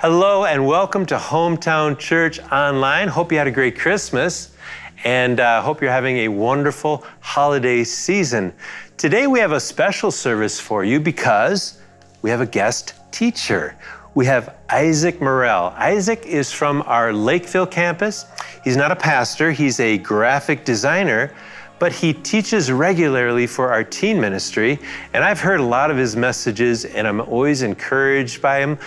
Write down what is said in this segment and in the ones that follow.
Hello and welcome to Hometown Church Online. Hope you had a great Christmas and hope you're having a wonderful holiday season. Today we have a special service for you because we have a guest teacher. We have Isaac Morrell. Isaac is from our Lakeville campus. He's not a pastor, he's a graphic designer, but he teaches regularly for our teen ministry. And I've heard a lot of his messages and I'm always encouraged by him.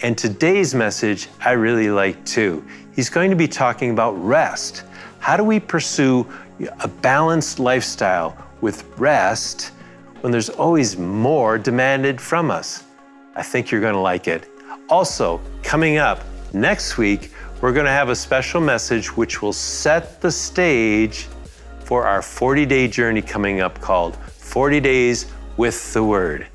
And today's message I really like too. He's going to be talking about rest. How do we pursue a balanced lifestyle with rest when there's always more demanded from us? I think you're going to like it. Also, coming up next week, we're going to have a special message which will set the stage for our 40-day journey coming up called 40 Days with the Word.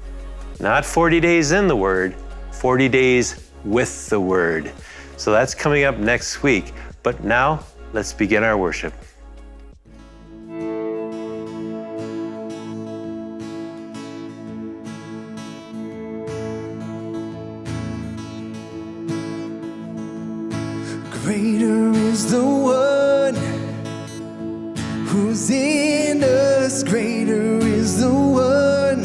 Not 40 days in the Word, 40 days with the Word. So that's coming up next week. But now, let's begin our worship. Greater is the one who's in us. Greater is the one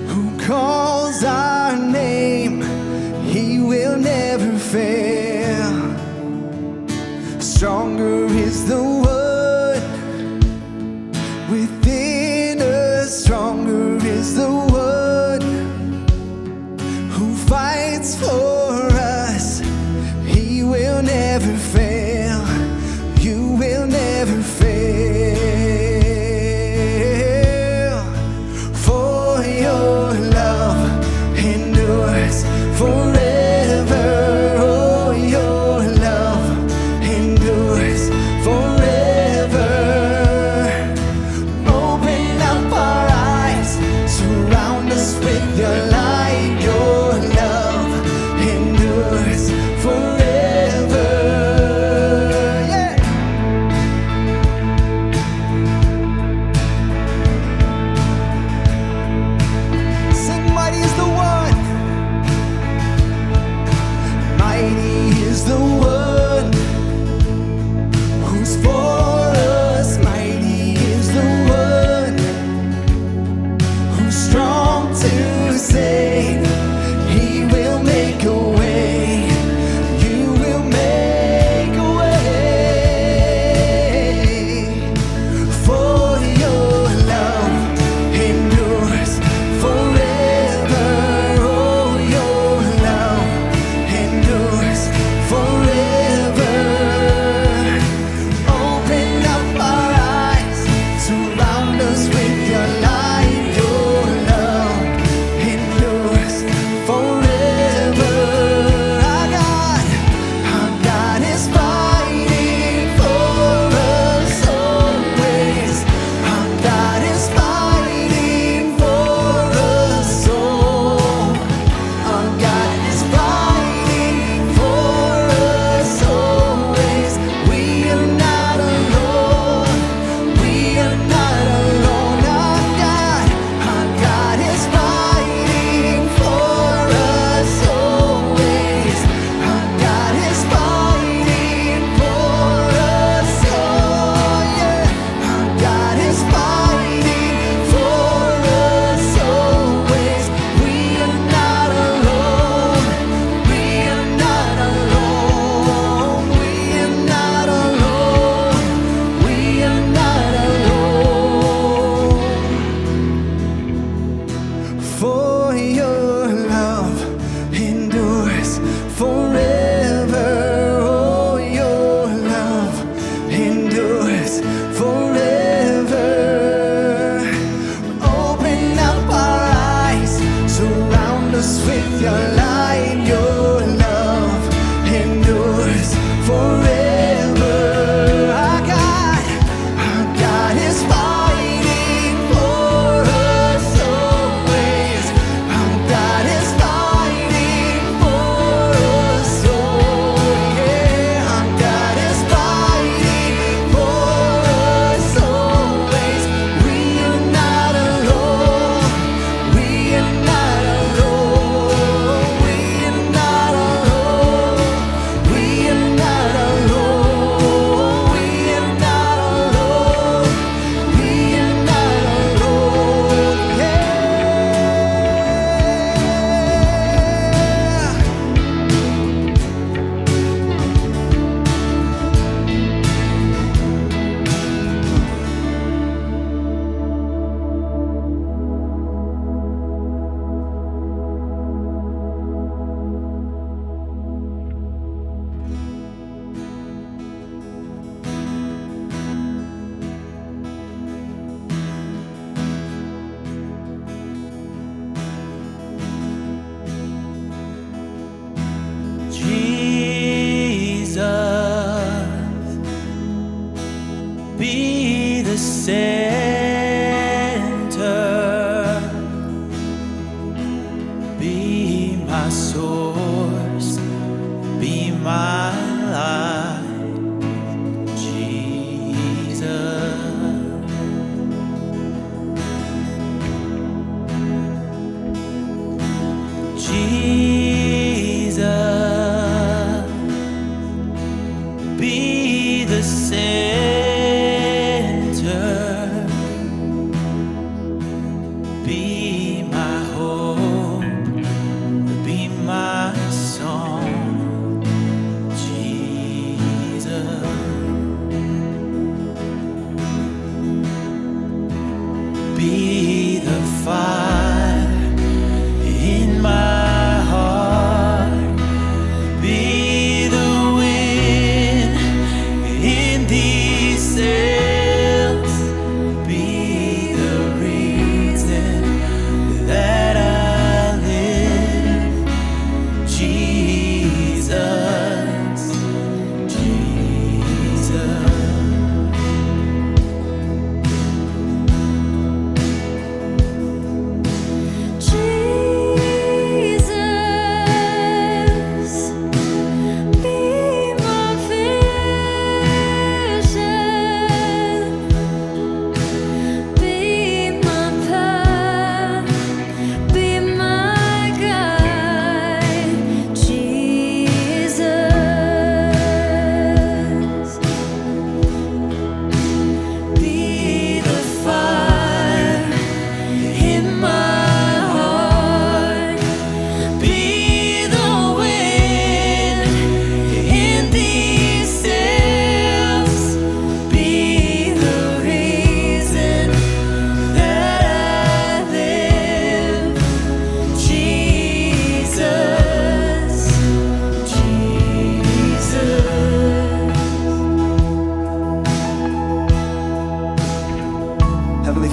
who calls our name. He will never fail. Stronger is the one within us. Stronger is the one who fights for us. He will never fail. You will never fail. For your love endures forever. Oh, your love endures forever. be the center, be my source, be my life, Jesus. Jesus, be the center, be my hope, be my song, Jesus. Be the fire in my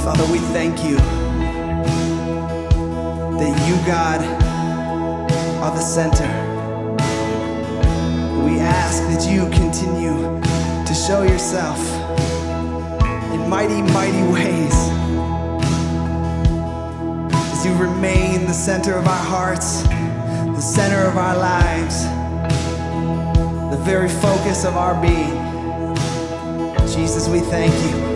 Father, we thank you that you, God, are the center. We ask that you continue to show yourself in mighty, mighty ways as you remain the center of our hearts, the center of our lives, the very focus of our being. Jesus, we thank you.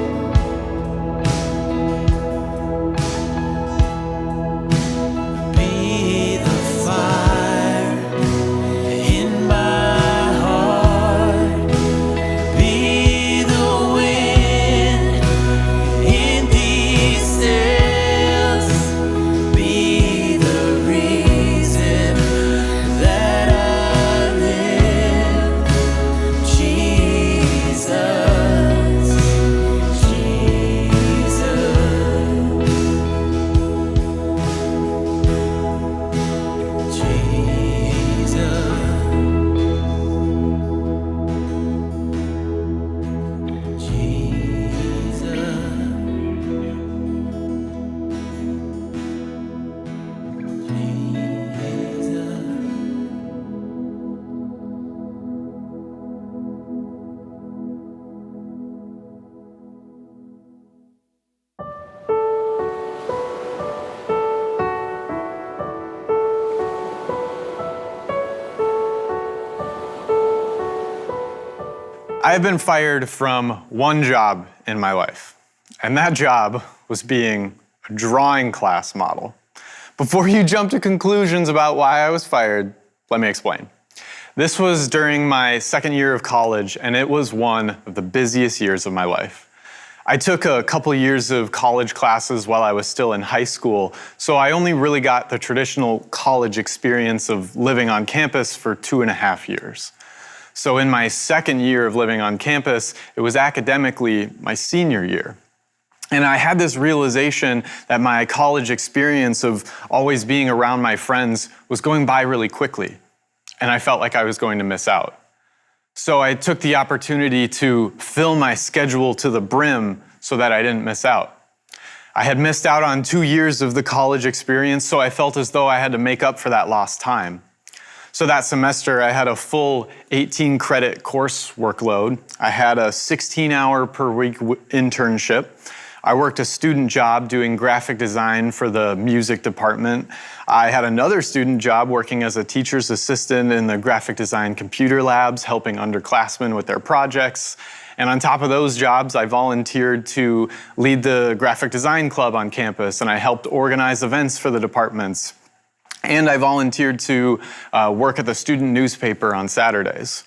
I've been fired from one job in my life, and that job was being a drawing class model. Before you jump to conclusions about why I was fired, let me explain. This was during my second year of college, and it was one of the busiest years of my life. I took a couple years of college classes while I was still in high school, so I only really got the traditional college experience of living on campus for 2.5 years. So in my second year of living on campus, it was academically my senior year. And I had this realization that my college experience of always being around my friends was going by really quickly, and I felt like I was going to miss out. So I took the opportunity to fill my schedule to the brim so that I didn't miss out. I had missed out on 2 years of the college experience, so I felt as though I had to make up for that lost time. So that semester, I had a full 18 credit course workload. I had a 16-hour per week internship. I worked a student job doing graphic design for the music department. I had another student job working as a teacher's assistant in the graphic design computer labs, helping underclassmen with their projects. And on top of those jobs, I volunteered to lead the graphic design club on campus, and I helped organize events for the departments. And I volunteered to work at the student newspaper on Saturdays.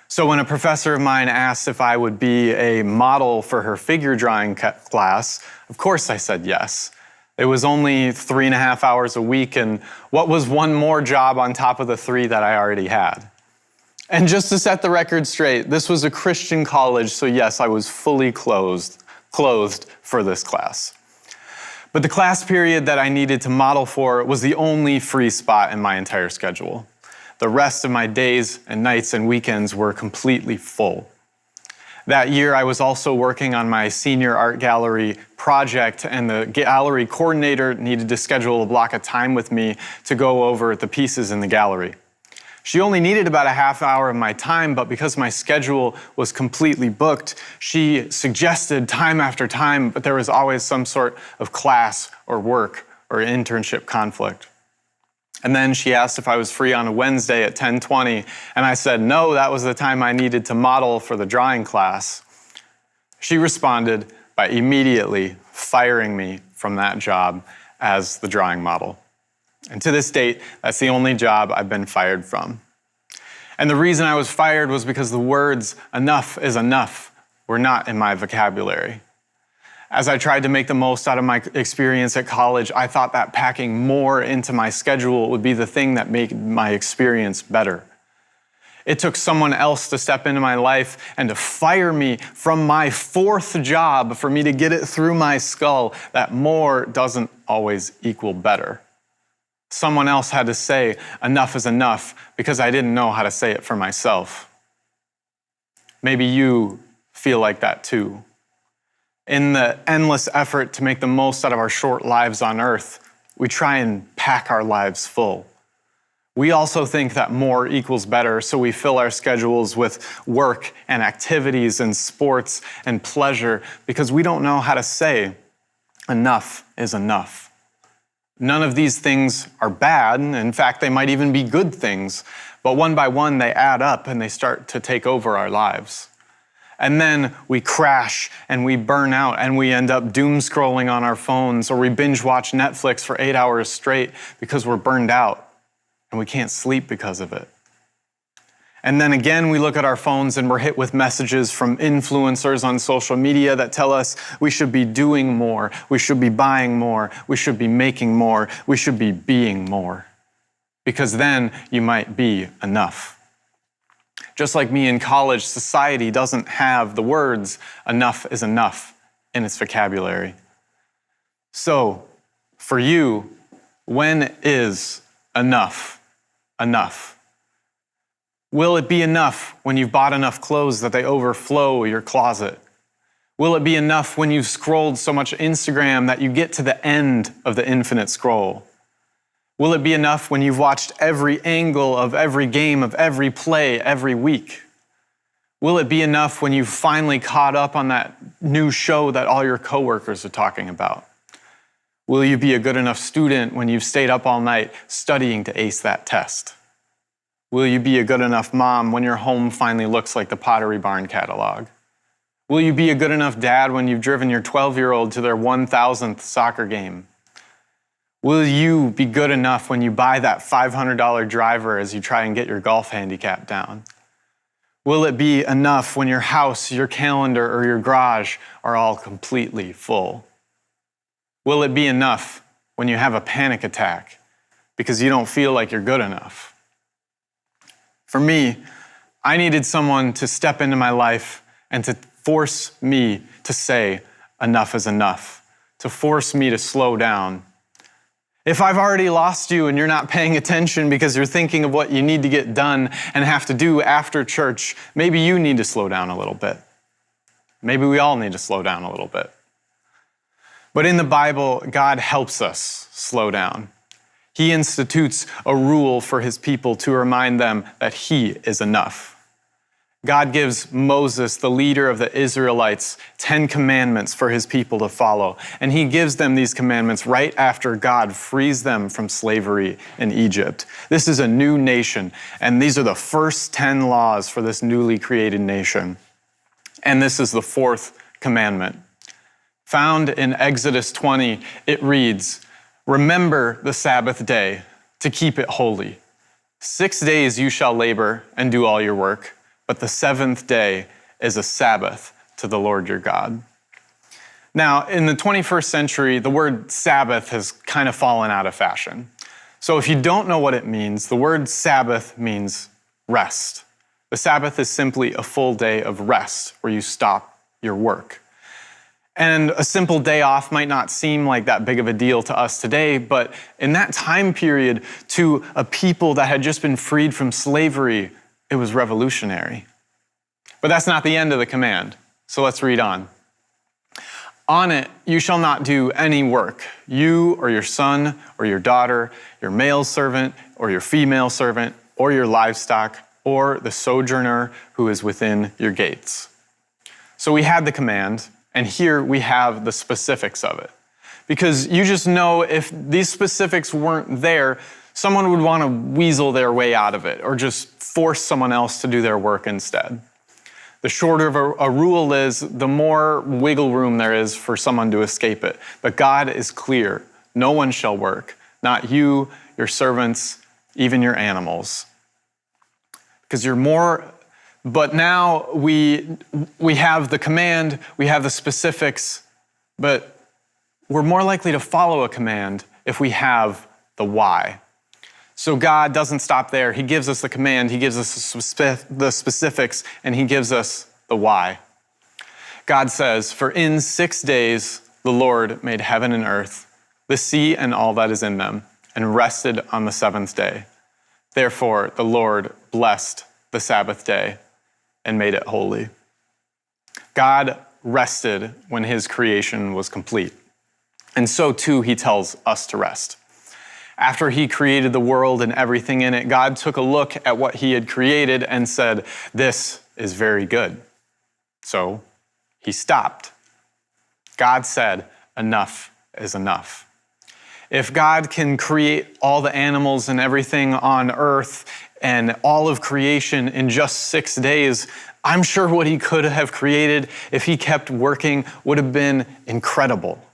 So when a professor of mine asked if I would be a model for her figure drawing class, of course I said yes. It was only 3.5 hours a week, and what was one more job on top of the 3 that I already had? And just to set the record straight, this was a Christian college, so yes, I was fully clothed for this class. But the class period that I needed to model for was the only free spot in my entire schedule. The rest of my days and nights and weekends were completely full. That year, I was also working on my senior art gallery project, and the gallery coordinator needed to schedule a block of time with me to go over the pieces in the gallery. She only needed about a half hour of my time, but because my schedule was completely booked, she suggested time after time, but there was always some sort of class or work or internship conflict. And then she asked if I was free on a Wednesday at 10:20, and I said no, that was the time I needed to model for the drawing class. She responded by immediately firing me from that job as the drawing model. And to this date, that's the only job I've been fired from. And the reason I was fired was because the words "enough is enough" were not in my vocabulary. As I tried to make the most out of my experience at college, I thought that packing more into my schedule would be the thing that made my experience better. It took someone else to step into my life and to fire me from my 4th job for me to get it through my skull that more doesn't always equal better. Someone else had to say enough is enough because I didn't know how to say it for myself. Maybe you feel like that too. In the endless effort to make the most out of our short lives on earth, we try and pack our lives full. We also think that more equals better, so we fill our schedules with work and activities and sports and pleasure because we don't know how to say enough is enough. None of these things are bad. In fact, they might even be good things. But one by one, they add up and they start to take over our lives. And then we crash and we burn out and we end up doom scrolling on our phones, or we binge watch Netflix for 8 hours straight because we're burned out and we can't sleep because of it. And then again, we look at our phones and we're hit with messages from influencers on social media that tell us we should be doing more, we should be buying more, we should be making more, we should be being more. Because then you might be enough. Just like me in college, society doesn't have the words "enough is enough" in its vocabulary. So, for you, when is enough enough? Will it be enough when you've bought enough clothes that they overflow your closet? Will it be enough when you've scrolled so much Instagram that you get to the end of the infinite scroll? Will it be enough when you've watched every angle of every game, of every play, every week? Will it be enough when you've finally caught up on that new show that all your coworkers are talking about? Will you be a good enough student when you've stayed up all night studying to ace that test? Will you be a good enough mom when your home finally looks like the Pottery Barn catalog? Will you be a good enough dad when you've driven your 12-year-old to their 1,000th soccer game? Will you be good enough when you buy that $500 driver as you try and get your golf handicap down? Will it be enough when your house, your calendar, or your garage are all completely full? Will it be enough when you have a panic attack because you don't feel like you're good enough? For me, I needed someone to step into my life and to force me to say enough is enough, to force me to slow down. If I've already lost you and you're not paying attention because you're thinking of what you need to get done and have to do after church, maybe you need to slow down a little bit. Maybe we all need to slow down a little bit. But in the Bible, God helps us slow down. He institutes a rule for his people to remind them that he is enough. God gives Moses, the leader of the Israelites, 10 commandments for his people to follow. And he gives them these commandments right after God frees them from slavery in Egypt. This is a new nation, and these are the first 10 laws for this newly created nation. And this is the fourth commandment. Found in Exodus 20, it reads, "Remember the Sabbath day to keep it holy. 6 days you shall labor and do all your work, but the seventh day is a Sabbath to the Lord your God." Now, in the 21st century, the word Sabbath has kind of fallen out of fashion. So if you don't know what it means, the word Sabbath means rest. The Sabbath is simply a full day of rest where you stop your work. And a simple day off might not seem like that big of a deal to us today, but in that time period, to a people that had just been freed from slavery, it was revolutionary. But that's not the end of the command. So let's read on. "On it you shall not do any work, you or your son or your daughter, your male servant or your female servant, or your livestock, or the sojourner who is within your gates." So we had the command, and here we have the specifics of it. Because you just know if these specifics weren't there, someone would want to weasel their way out of it or just force someone else to do their work instead. The shorter of a rule is, the more wiggle room there is for someone to escape it. But God is clear. No one shall work, not you, your servants, even your animals. Because you're more, but now we have the command, we have the specifics, but we're more likely to follow a command if we have the why. So God doesn't stop there. He gives us the command, he gives us the specifics, and he gives us the why. God says, "For in 6 days the Lord made heaven and earth, the sea and all that is in them, and rested on the seventh day. Therefore the Lord blessed the Sabbath day and made it holy." God rested when his creation was complete. And so too he tells us to rest. After he created the world and everything in it, God took a look at what he had created and said, "This is very good." So he stopped. God said, "Enough is enough." If God can create all the animals and everything on earth and all of creation in just 6 days, I'm sure what he could have created if he kept working would have been incredible.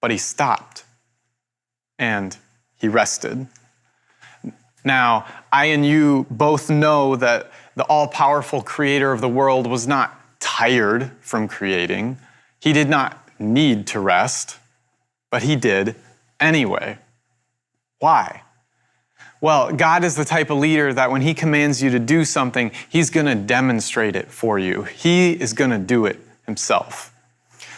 But he stopped and he rested. Now, I and you both know that the all-powerful creator of the world was not tired from creating. He did not need to rest, but he did anyway. Why? Well, God is the type of leader that when he commands you to do something, he's going to demonstrate it for you. He is going to do it himself.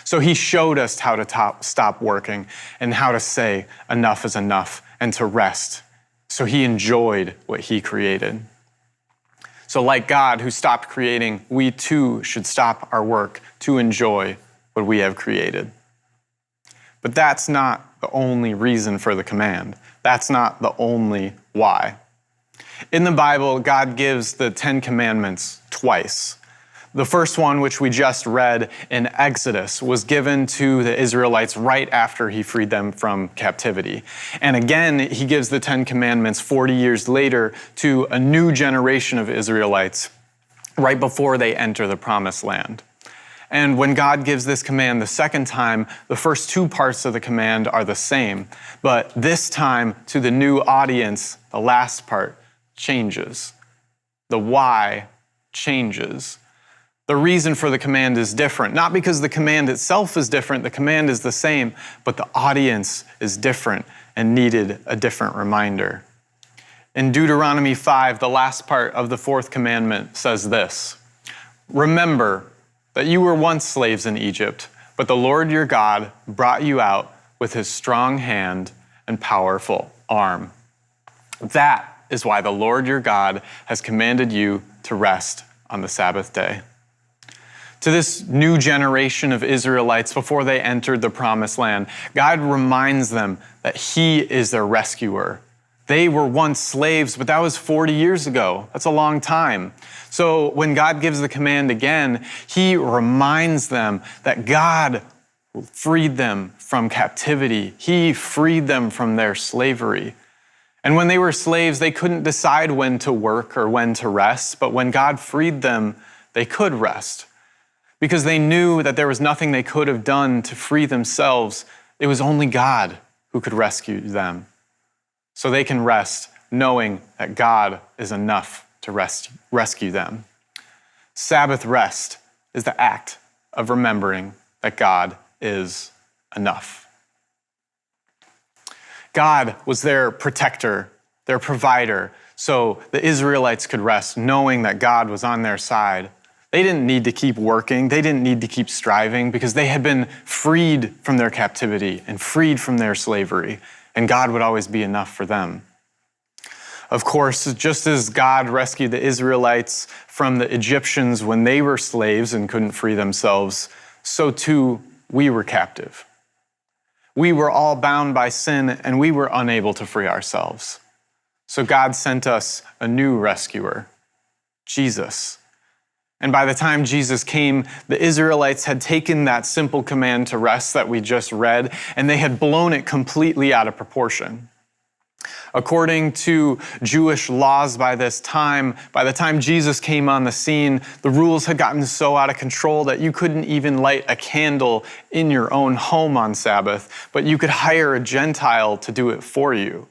So he showed us how to stop working and how to say enough is enough and to rest. So he enjoyed what he created. So like God who stopped creating, we too should stop our work to enjoy what we have created. But that's not the only reason for the command. That's not the only why. In the Bible, God gives the 10 Commandments twice. The first one, which we just read in Exodus, was given to the Israelites right after he freed them from captivity. And again, he gives the 10 Commandments 40 years later to a new generation of Israelites right before they enter the Promised Land. And when God gives this command the second time, the first two parts of the command are the same. But this time, to the new audience, the last part changes. The why changes. The reason for the command is different. Not because the command itself is different, the command is the same, but the audience is different and needed a different reminder. In Deuteronomy 5, the last part of the fourth commandment says this: "Remember that you were once slaves in Egypt, but the Lord your God brought you out with his strong hand and powerful arm. That is why the Lord your God has commanded you to rest on the Sabbath day." To this new generation of Israelites before they entered the promised land, God reminds them that he is their rescuer. They were once slaves, but that was 40 years ago. That's a long time. So when God gives the command again, he reminds them that God freed them from captivity. He freed them from their slavery. And when they were slaves, they couldn't decide when to work or when to rest, but when God freed them, they could rest. Because they knew that there was nothing they could have done to free themselves. It was only God who could rescue them. So they can rest knowing that God is enough to rescue them. Sabbath rest is the act of remembering that God is enough. God was their protector, their provider, so the Israelites could rest knowing that God was on their side. They didn't need to keep working. They didn't need to keep striving because they had been freed from their captivity and freed from their slavery, and God would always be enough for them. Of course, just as God rescued the Israelites from the Egyptians when they were slaves and couldn't free themselves, so too we were captive. We were all bound by sin and we were unable to free ourselves. So God sent us a new rescuer, Jesus. And by the time Jesus came, the Israelites had taken that simple command to rest that we just read, and they had blown it completely out of proportion. According to Jewish laws by the time Jesus came on the scene, the rules had gotten so out of control that you couldn't even light a candle in your own home on Sabbath, but you could hire a Gentile to do it for you.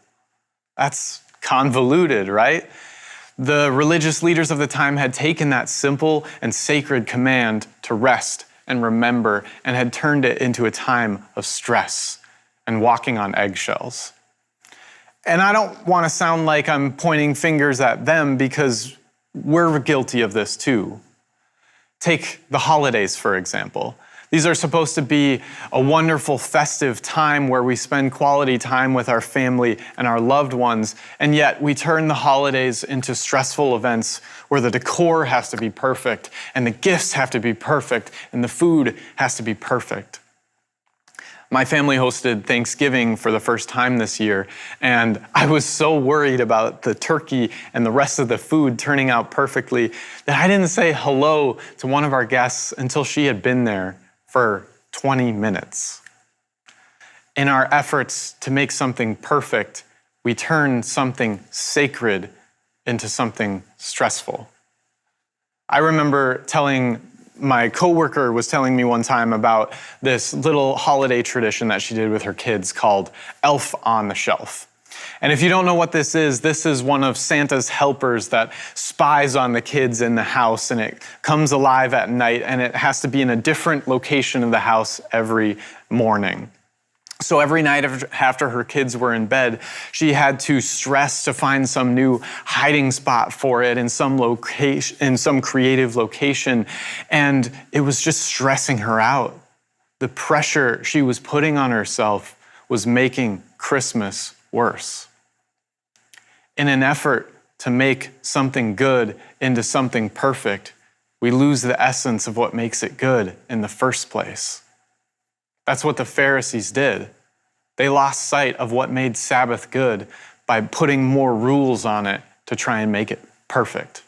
That's convoluted, right? The religious leaders of the time had taken that simple and sacred command to rest and remember and had turned it into a time of stress and walking on eggshells. And I don't want to sound like I'm pointing fingers at them because we're guilty of this too. Take the holidays, for example. These are supposed to be a wonderful festive time where we spend quality time with our family and our loved ones, and yet we turn the holidays into stressful events where the decor has to be perfect, and the gifts have to be perfect, and the food has to be perfect. My family hosted Thanksgiving for the first time this year, and I was so worried about the turkey and the rest of the food turning out perfectly that I didn't say hello to one of our guests until she had been there for 20 minutes. In our efforts to make something perfect, we turn something sacred into something stressful. I remember my coworker was telling me one time about this little holiday tradition that she did with her kids called Elf on the Shelf. And if you don't know what this is one of Santa's helpers that spies on the kids in the house, and it comes alive at night, and it has to be in a different location of the house every morning. So every night after her kids were in bed, she had to stress to find some new hiding spot for it in some location, in some creative location, and it was just stressing her out. The pressure she was putting on herself was making Christmas worse. In an effort to make something good into something perfect, we lose the essence of what makes it good in the first place. That's what the Pharisees did. They lost sight of what made Sabbath good by putting more rules on it to try and make it perfect.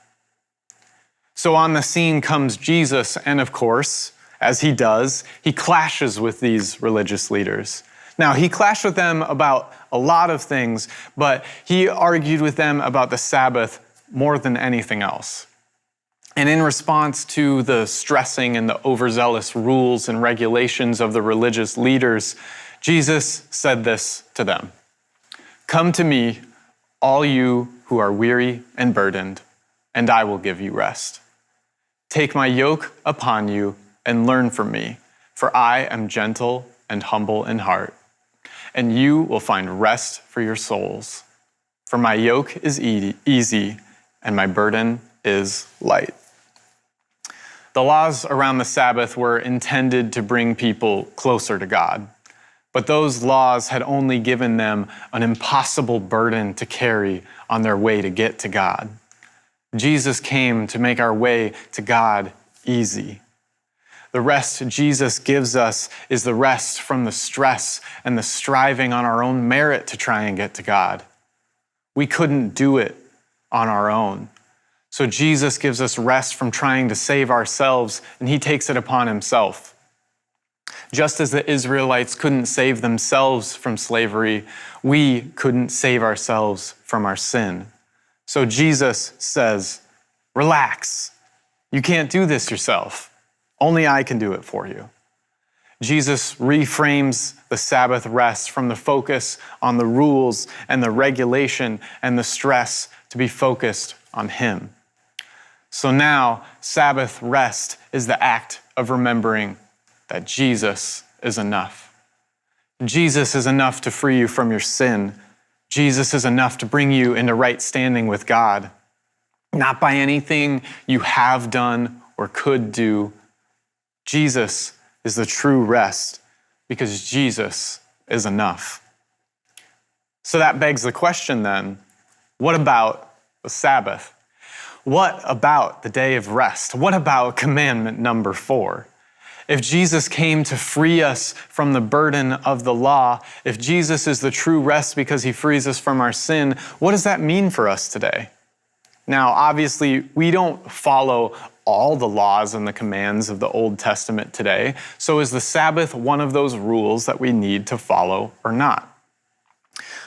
So on the scene comes Jesus, and of course, as he does, he clashes with these religious leaders. Now, he clashed with them about a lot of things, but he argued with them about the Sabbath more than anything else. And in response to the stressing and the overzealous rules and regulations of the religious leaders, Jesus said this to them: "Come to me, all you who are weary and burdened, and I will give you rest. Take my yoke upon you and learn from me, for I am gentle and humble in heart, and you will find rest for your souls. For my yoke is easy and my burden is light." The laws around the Sabbath were intended to bring people closer to God, but those laws had only given them an impossible burden to carry on their way to get to God. Jesus came to make our way to God easy. The rest Jesus gives us is the rest from the stress and the striving on our own merit to try and get to God. We couldn't do it on our own. So Jesus gives us rest from trying to save ourselves, and he takes it upon himself. Just as the Israelites couldn't save themselves from slavery, we couldn't save ourselves from our sin. So Jesus says, relax. You can't do this yourself. Only I can do it for you. Jesus reframes the Sabbath rest from the focus on the rules and the regulation and the stress to be focused on him. So now, Sabbath rest is the act of remembering that Jesus is enough. Jesus is enough to free you from your sin. Jesus is enough to bring you into right standing with God. Not by anything you have done or could do. Jesus is the true rest because Jesus is enough. So that begs the question then, what about the Sabbath? What about the day of rest? What about commandment number 4? If Jesus came to free us from the burden of the law, if Jesus is the true rest because he frees us from our sin, what does that mean for us today? Now, obviously, we don't follow all the laws and the commands of the Old Testament today. So is the Sabbath one of those rules that we need to follow or not?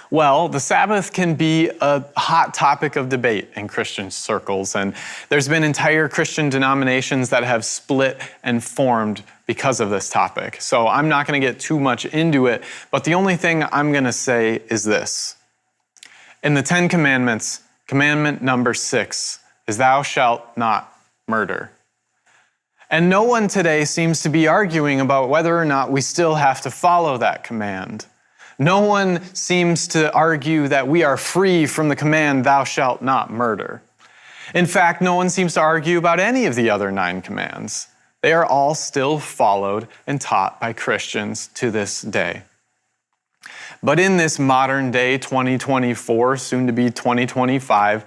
Well, the Sabbath can be a hot topic of debate in Christian circles, and there's been entire Christian denominations that have split and formed because of this topic. So I'm not going to get too much into it, but the only thing I'm going to say is this. In the 10 Commandments, commandment number 6 is thou shalt not murder. And no one today seems to be arguing about whether or not we still have to follow that command. No one seems to argue that we are free from the command, thou shalt not murder. In fact, no one seems to argue about any of the other 9 commands. They are all still followed and taught by Christians to this day. But in this modern day 2024, soon to be 2025,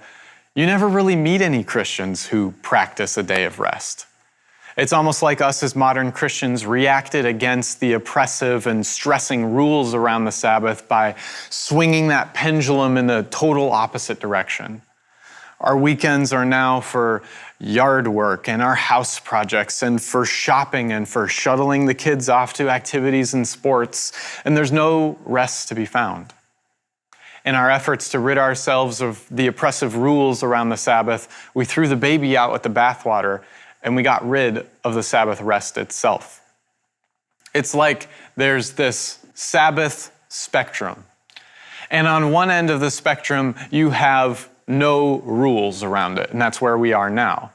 you never really meet any Christians who practice a day of rest. It's almost like us as modern Christians reacted against the oppressive and stressing rules around the Sabbath by swinging that pendulum in the total opposite direction. Our weekends are now for yard work and our house projects and for shopping and for shuttling the kids off to activities and sports, and there's no rest to be found. In our efforts to rid ourselves of the oppressive rules around the Sabbath, we threw the baby out with the bathwater and we got rid of the Sabbath rest itself. It's like there's this Sabbath spectrum. And on one end of the spectrum, you have no rules around it, and that's where we are now.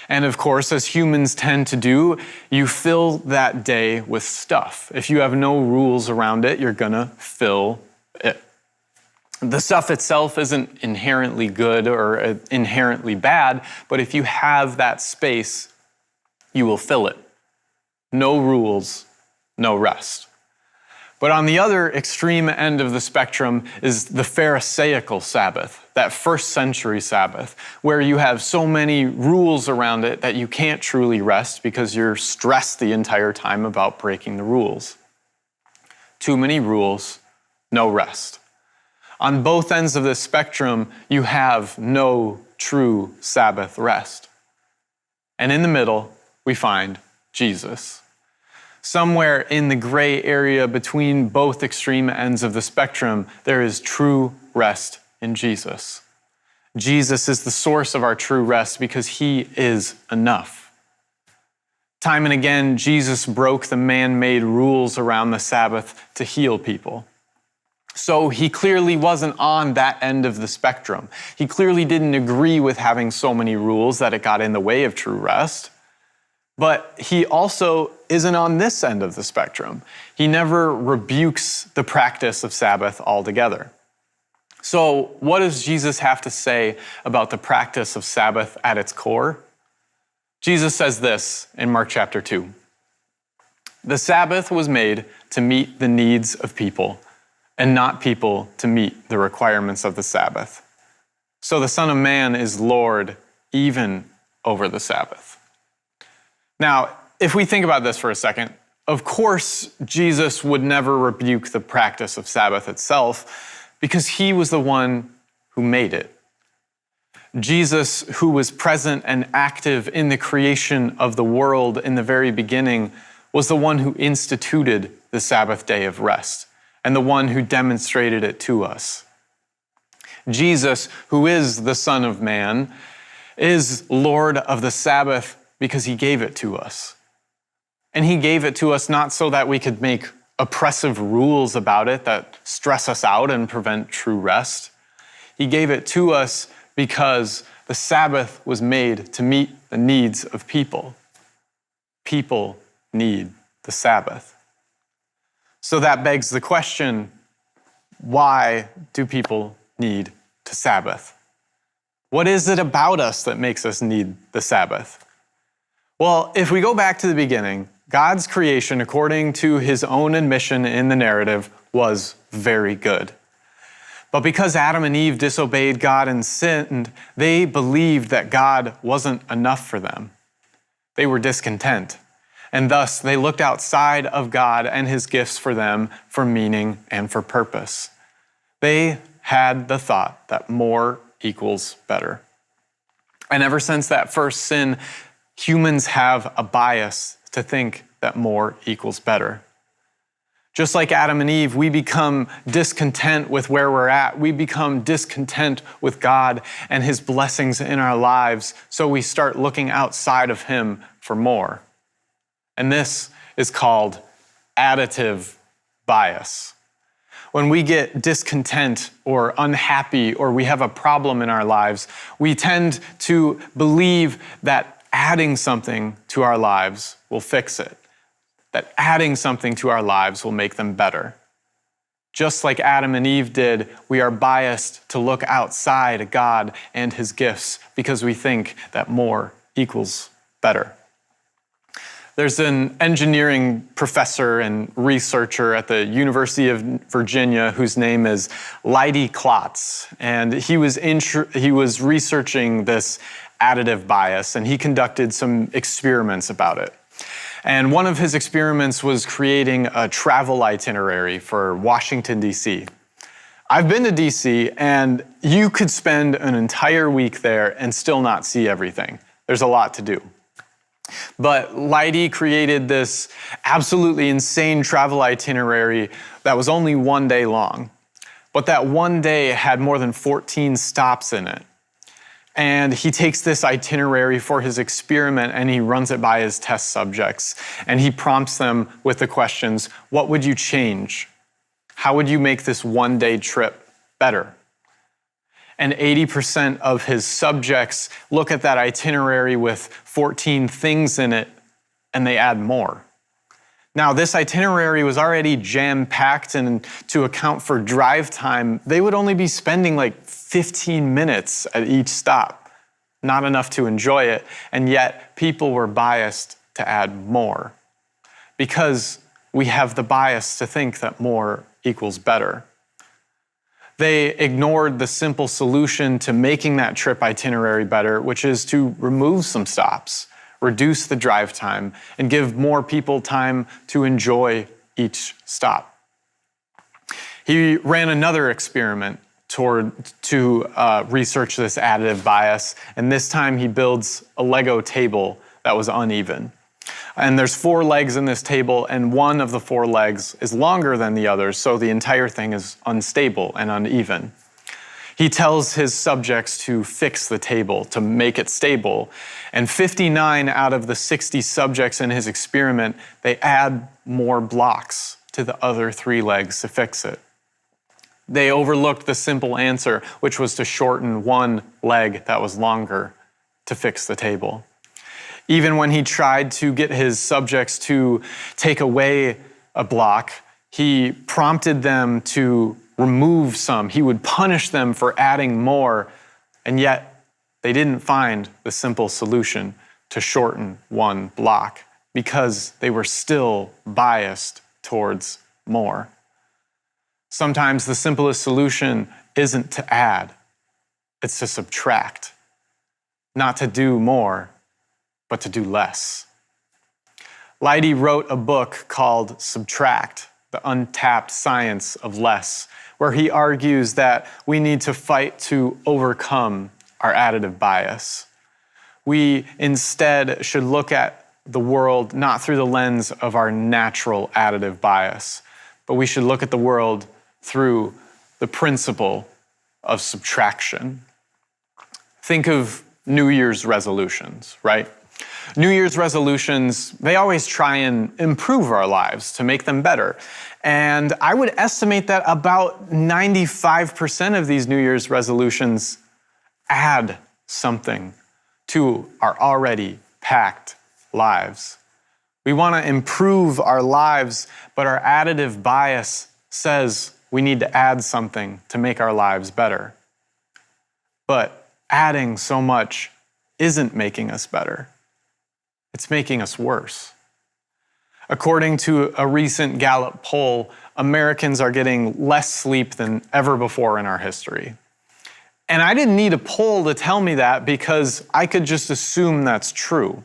And of course, as humans tend to do, you fill that day with stuff. If you have no rules around it, you're gonna fill it. The stuff itself isn't inherently good or inherently bad, but if you have that space, you will fill it. No rules, no rest. But on the other extreme end of the spectrum is the Pharisaical Sabbath, that first century Sabbath, where you have so many rules around it that you can't truly rest because you're stressed the entire time about breaking the rules. Too many rules, no rest. On both ends of the spectrum, you have no true Sabbath rest. And in the middle, we find Jesus. Somewhere in the gray area between both extreme ends of the spectrum, there is true rest in Jesus. Jesus is the source of our true rest because he is enough. Time and again, Jesus broke the man-made rules around the Sabbath to heal people. So he clearly wasn't on that end of the spectrum. He clearly didn't agree with having so many rules that it got in the way of true rest. But he also isn't on this end of the spectrum. He never rebukes the practice of Sabbath altogether. So what does Jesus have to say about the practice of Sabbath at its core? Jesus says this in Mark chapter 2. The Sabbath was made to meet the needs of people, and not people to meet the requirements of the Sabbath. So the Son of Man is Lord even over the Sabbath. Now, if we think about this for a second, of course, Jesus would never rebuke the practice of Sabbath itself because he was the one who made it. Jesus, who was present and active in the creation of the world in the very beginning, was the one who instituted the Sabbath day of rest and the one who demonstrated it to us. Jesus, who is the Son of Man, is Lord of the Sabbath because he gave it to us. And he gave it to us not so that we could make oppressive rules about it that stress us out and prevent true rest. He gave it to us because the Sabbath was made to meet the needs of people. People need the Sabbath. So that begs the question, why do people need to Sabbath? What is it about us that makes us need the Sabbath? Well, if we go back to the beginning, God's creation, according to his own admission in the narrative, was very good. But because Adam and Eve disobeyed God and sinned, they believed that God wasn't enough for them. They were discontent, and thus they looked outside of God and his gifts for them for meaning and for purpose. They had the thought that more equals better. And ever since that first sin, humans have a bias to think that more equals better. Just like Adam and Eve, we become discontent with where we're at. We become discontent with God and his blessings in our lives, so we start looking outside of him for more. And this is called additive bias. When we get discontent or unhappy or we have a problem in our lives, we tend to believe that adding something to our lives will fix it, that adding something to our lives will make them better. Just like Adam and Eve did, we are biased to look outside God and his gifts because we think that more equals better. There's an engineering professor and researcher at the University of Virginia whose name is Leidy Klotz, and he was researching this additive bias, and he conducted some experiments about it. And one of his experiments was creating a travel itinerary for Washington, D.C. I've been to D.C., and you could spend an entire week there and still not see everything. There's a lot to do. But Leidy created this absolutely insane travel itinerary that was only 1 day long. But that 1 day had more than 14 stops in it. And he takes this itinerary for his experiment and he runs it by his test subjects. And he prompts them with the questions, what would you change? How would you make this 1 day trip better? And 80% of his subjects look at that itinerary with 14 things in it and they add more. Now, this itinerary was already jam-packed, and to account for drive time, they would only be spending like 15 minutes at each stop. Not enough to enjoy it, and yet people were biased to add more because we have the bias to think that more equals better. They ignored the simple solution to making that trip itinerary better, which is to remove some stops, reduce the drive time, and give more people time to enjoy each stop. He ran another experiment to research this additive bias, and this time he builds a Lego table that was uneven. And there's 4 legs in this table, and one of the 4 legs is longer than the others, so the entire thing is unstable and uneven. He tells his subjects to fix the table, to make it stable, and 59 out of the 60 subjects in his experiment, they add more blocks to the other 3 legs to fix it. They overlooked the simple answer, which was to shorten one leg that was longer to fix the table. Even when he tried to get his subjects to take away a block, he prompted them to remove some. He would punish them for adding more, and yet they didn't find the simple solution to shorten one block because they were still biased towards more. Sometimes the simplest solution isn't to add, it's to subtract. Not to do more, but to do less. Leidy wrote a book called Subtract, The Untapped Science of Less, where he argues that we need to fight to overcome our additive bias. We instead should look at the world not through the lens of our natural additive bias, but we should look at the world through the principle of subtraction. Think of New Year's resolutions, right? New Year's resolutions, they always try and improve our lives to make them better. And I would estimate that about 95% of these New Year's resolutions add something to our already packed lives. We want to improve our lives, but our additive bias says we need to add something to make our lives better. But adding so much isn't making us better. It's making us worse. According to a recent Gallup poll, Americans are getting less sleep than ever before in our history. And I didn't need a poll to tell me that because I could just assume that's true.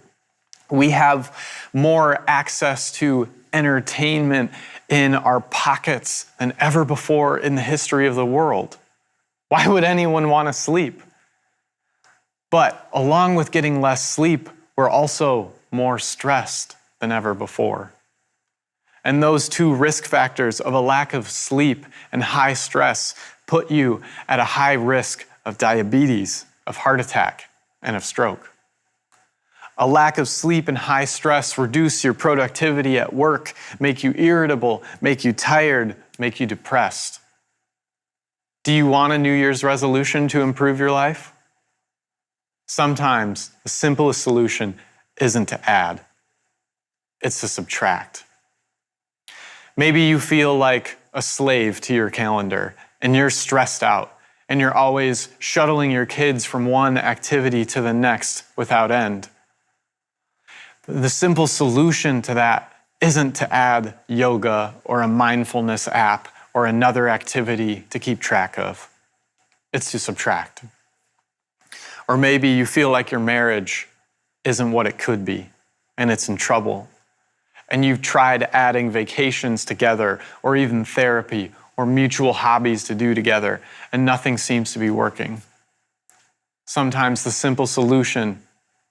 We have more access to entertainment in our pockets than ever before in the history of the world. Why would anyone want to sleep? But along with getting less sleep, we're also more stressed than ever before. And those two risk factors of a lack of sleep and high stress put you at a high risk of diabetes, of heart attack, and of stroke. A lack of sleep and high stress reduce your productivity at work, make you irritable, make you tired, make you depressed. Do you want a New Year's resolution to improve your life? Sometimes the simplest solution isn't to add, it's to subtract. Maybe you feel like a slave to your calendar and you're stressed out and you're always shuttling your kids from one activity to the next without end. The simple solution to that isn't to add yoga or a mindfulness app or another activity to keep track of. It's to subtract. Or maybe you feel like your marriage isn't what it could be and it's in trouble. And you've tried adding vacations together or even therapy or mutual hobbies to do together and nothing seems to be working. Sometimes the simple solution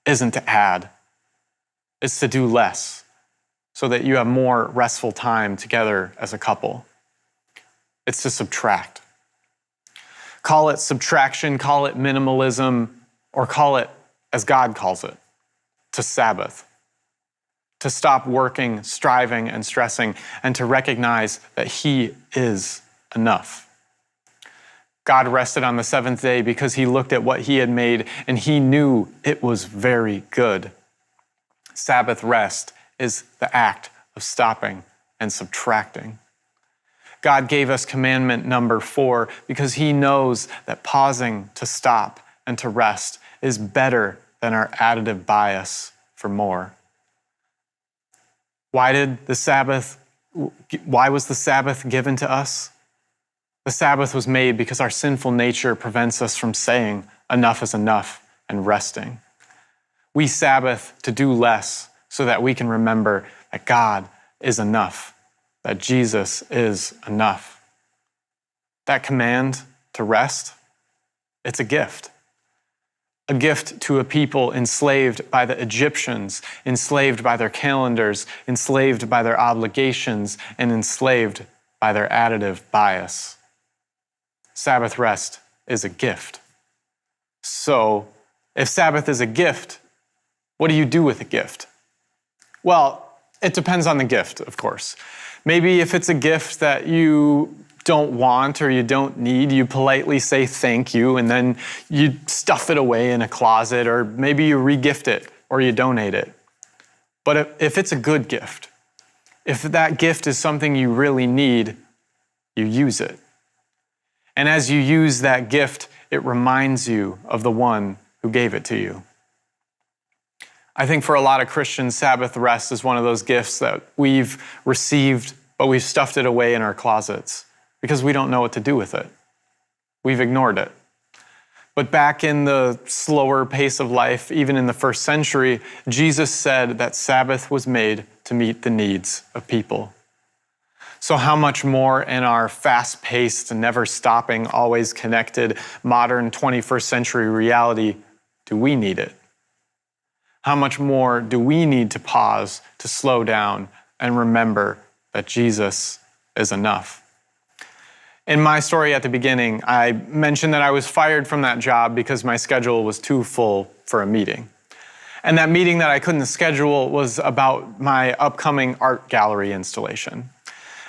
isn't to add. It's to do less so that you have more restful time together as a couple. It's to subtract. Call it subtraction, call it minimalism, or call it, as God calls it, to Sabbath. To stop working, striving, and stressing, and to recognize that He is enough. God rested on the seventh day because He looked at what He had made and He knew it was very good. Sabbath rest is the act of stopping and subtracting. God gave us commandment number 4 because He knows that pausing to stop and to rest is better than our additive bias for more. Why was the Sabbath given to us? The Sabbath was made because our sinful nature prevents us from saying enough is enough and resting. We Sabbath to do less so that we can remember that God is enough, that Jesus is enough. That command to rest, it's a gift. A gift to a people enslaved by the Egyptians, enslaved by their calendars, enslaved by their obligations, and enslaved by their additive bias. Sabbath rest is a gift. So, if Sabbath is a gift, what do you do with a gift? Well, it depends on the gift, of course. Maybe if it's a gift that you don't want or you don't need, you politely say thank you and then you stuff it away in a closet, or maybe you re-gift it or you donate it. But if it's a good gift, if that gift is something you really need, you use it. And as you use that gift, it reminds you of the one who gave it to you. I think for a lot of Christians, Sabbath rest is one of those gifts that we've received, but we've stuffed it away in our closets because we don't know what to do with it. We've ignored it. But back in the slower pace of life, even in the first century, Jesus said that Sabbath was made to meet the needs of people. So how much more in our fast-paced, never-stopping, always connected, modern 21st century reality do we need it? How much more do we need to pause, to slow down, and remember that Jesus is enough? In my story at the beginning, I mentioned that I was fired from that job because my schedule was too full for a meeting. And that meeting that I couldn't schedule was about my upcoming art gallery installation.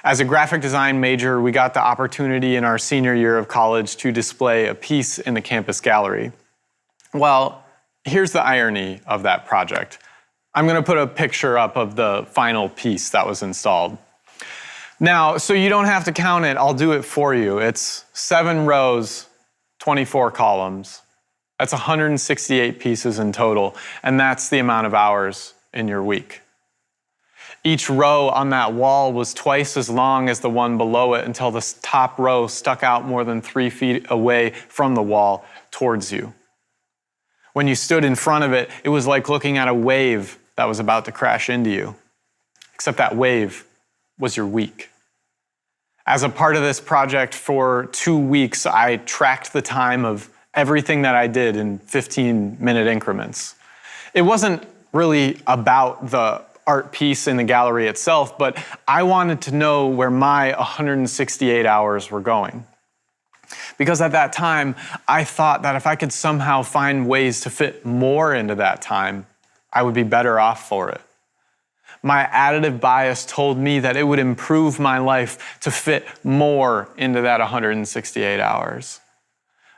As a graphic design major, we got the opportunity in our senior year of college to display a piece in the campus gallery. Well, here's the irony of that project. I'm going to put a picture up of the final piece that was installed. Now, so you don't have to count it, I'll do it for you. It's 7 rows, 24 columns. That's 168 pieces in total, and that's the amount of hours in your week. Each row on that wall was twice as long as the one below it until the top row stuck out more than 3 feet away from the wall towards you. When you stood in front of it, it was like looking at a wave that was about to crash into you, except that wave was your week. As a part of this project for 2 weeks, I tracked the time of everything that I did in 15-minute increments. It wasn't really about the art piece in the gallery itself, but I wanted to know where my 168 hours were going. Because at that time, I thought that if I could somehow find ways to fit more into that time, I would be better off for it. My additive bias told me that it would improve my life to fit more into that 168 hours.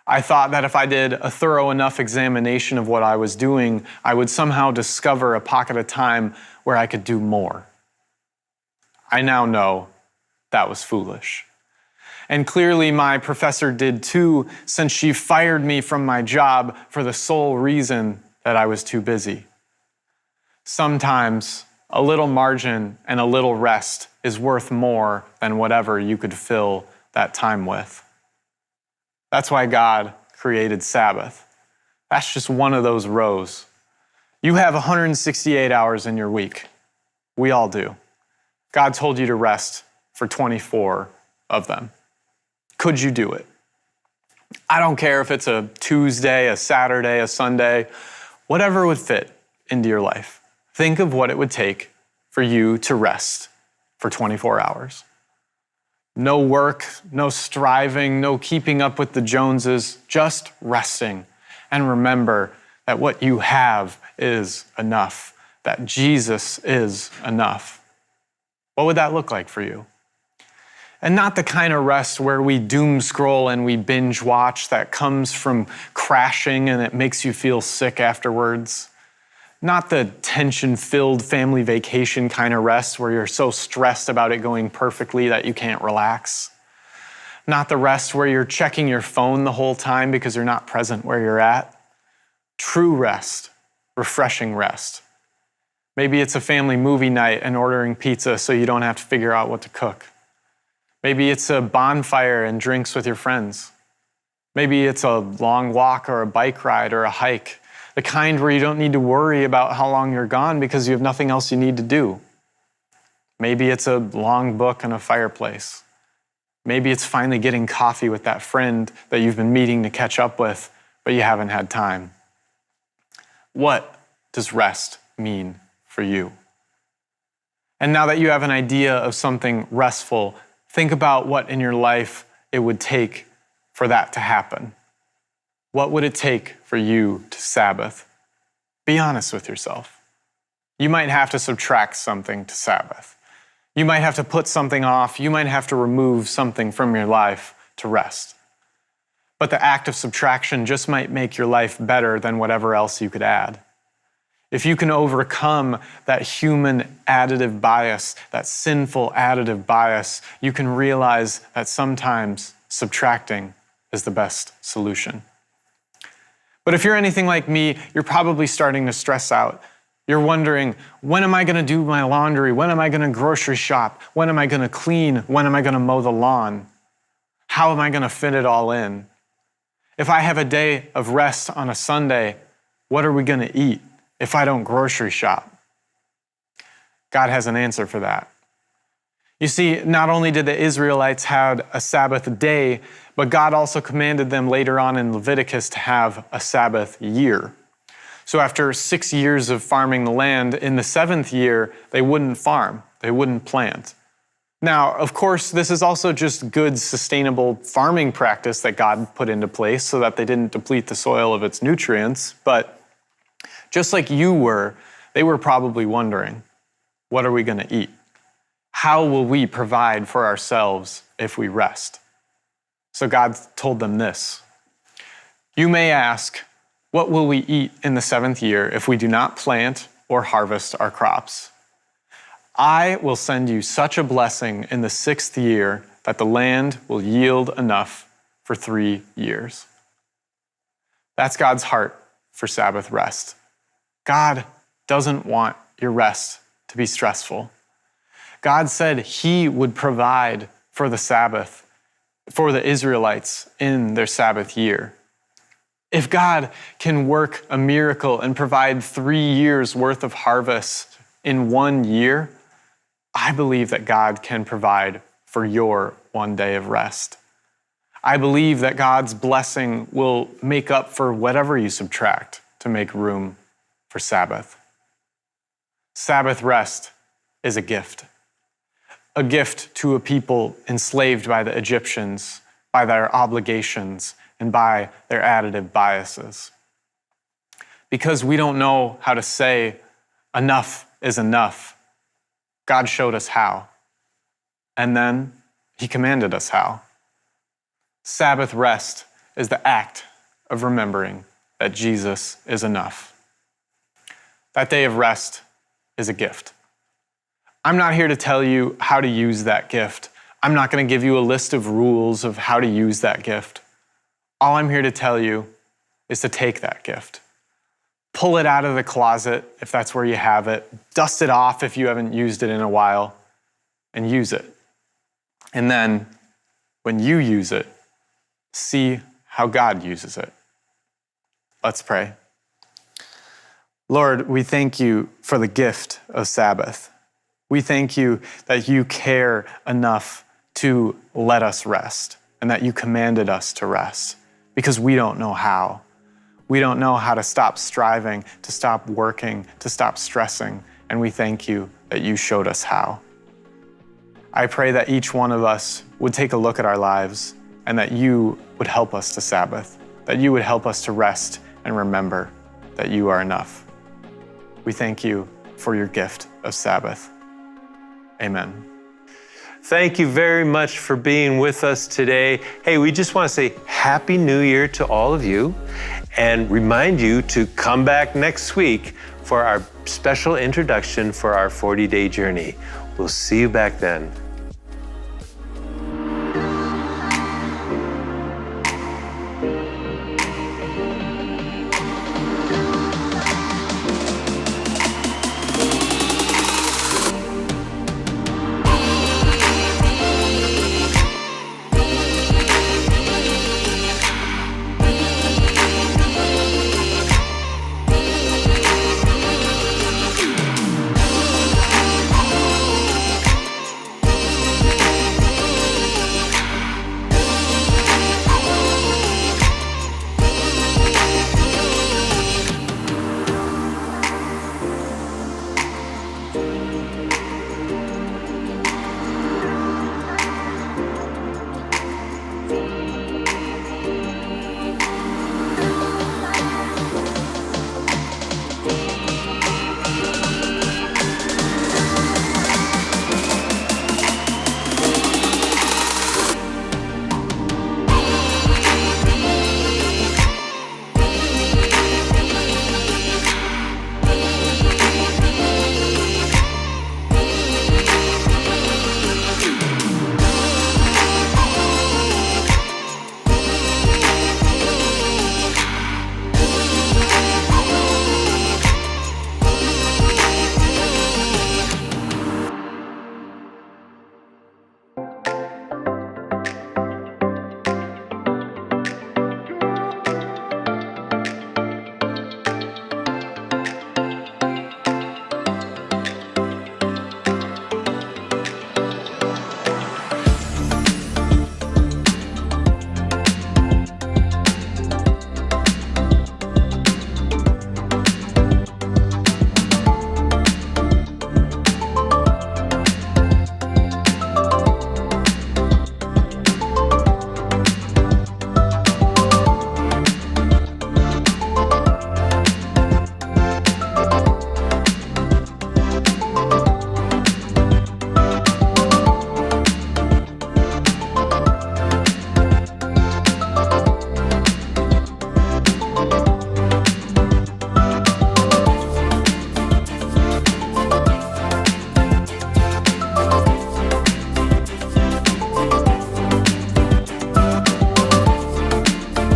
I thought that if I did a thorough enough examination of what I was doing, I would somehow discover a pocket of time where I could do more. I now know that was foolish. And clearly my professor did too, since she fired me from my job for the sole reason that I was too busy. Sometimes a little margin and a little rest is worth more than whatever you could fill that time with. That's why God created Sabbath. That's just one of those rows. You have 168 hours in your week. We all do. God told you to rest for 24 of them. Could you do it? I don't care if it's a Tuesday, a Saturday, a Sunday, whatever would fit into your life. Think of what it would take for you to rest for 24 hours. No work, no striving, no keeping up with the Joneses, just resting. And remember that what you have is enough, that Jesus is enough. What would that look like for you? And not the kind of rest where we doom scroll and we binge watch that comes from crashing and it makes you feel sick afterwards. Not the tension-filled family vacation kind of rest where you're so stressed about it going perfectly that you can't relax. Not the rest where you're checking your phone the whole time because you're not present where you're at. True rest, refreshing rest. Maybe it's a family movie night and ordering pizza so you don't have to figure out what to cook. Maybe it's a bonfire and drinks with your friends. Maybe it's a long walk or a bike ride or a hike. The kind where you don't need to worry about how long you're gone because you have nothing else you need to do. Maybe it's a long book and a fireplace. Maybe it's finally getting coffee with that friend that you've been meeting to catch up with, but you haven't had time. What does rest mean for you? And now that you have an idea of something restful, think about what in your life it would take for that to happen. What would it take for you to Sabbath? Be honest with yourself. You might have to subtract something to Sabbath. You might have to put something off. You might have to remove something from your life to rest. But the act of subtraction just might make your life better than whatever else you could add. If you can overcome that human additive bias, that sinful additive bias, you can realize that sometimes subtracting is the best solution. But if you're anything like me, you're probably starting to stress out. You're wondering, when am I going to do my laundry? When am I going to grocery shop? When am I going to clean? When am I going to mow the lawn? How am I going to fit it all in? If I have a day of rest on a Sunday, what are we going to eat if I don't grocery shop? God has an answer for that. You see, not only did the Israelites have a Sabbath day, but God also commanded them later on in Leviticus to have a Sabbath year. So after 6 years of farming the land, in the 7th year, they wouldn't farm, they wouldn't plant. Now, of course, this is also just good, sustainable farming practice that God put into place so that they didn't deplete the soil of its nutrients. But just like you were, they were probably wondering, what are we going to eat? How will we provide for ourselves if we rest? So God told them this. You may ask, what will we eat in the 7th year if we do not plant or harvest our crops? I will send you such a blessing in the 6th year that the land will yield enough for 3 years. That's God's heart for Sabbath rest. God doesn't want your rest to be stressful. God said He would provide for the Sabbath, for the Israelites in their Sabbath year. If God can work a miracle and provide 3 years worth of harvest in 1 year, I believe that God can provide for your 1 day of rest. I believe that God's blessing will make up for whatever you subtract to make room for Sabbath. Sabbath rest is a gift to a people enslaved by the Egyptians, by their obligations, and by their additive biases. Because we don't know how to say enough is enough, God showed us how, and then He commanded us how. Sabbath rest is the act of remembering that Jesus is enough. That day of rest is a gift. I'm not here to tell you how to use that gift. I'm not going to give you a list of rules of how to use that gift. All I'm here to tell you is to take that gift. Pull it out of the closet if that's where you have it. Dust it off if you haven't used it in a while, and use it. And then, when you use it, see how God uses it. Let's pray. Lord, we thank you for the gift of Sabbath. We thank you that you care enough to let us rest and that you commanded us to rest because we don't know how. We don't know how to stop striving, to stop working, to stop stressing, and we thank you that you showed us how. I pray that each one of us would take a look at our lives and that you would help us to Sabbath, that you would help us to rest and remember that you are enough. We thank you for your gift of Sabbath. Amen. Thank you very much for being with us today. Hey, we just want to say Happy New Year to all of you and remind you to come back next week for our special introduction for our 40-day journey. We'll see you back then.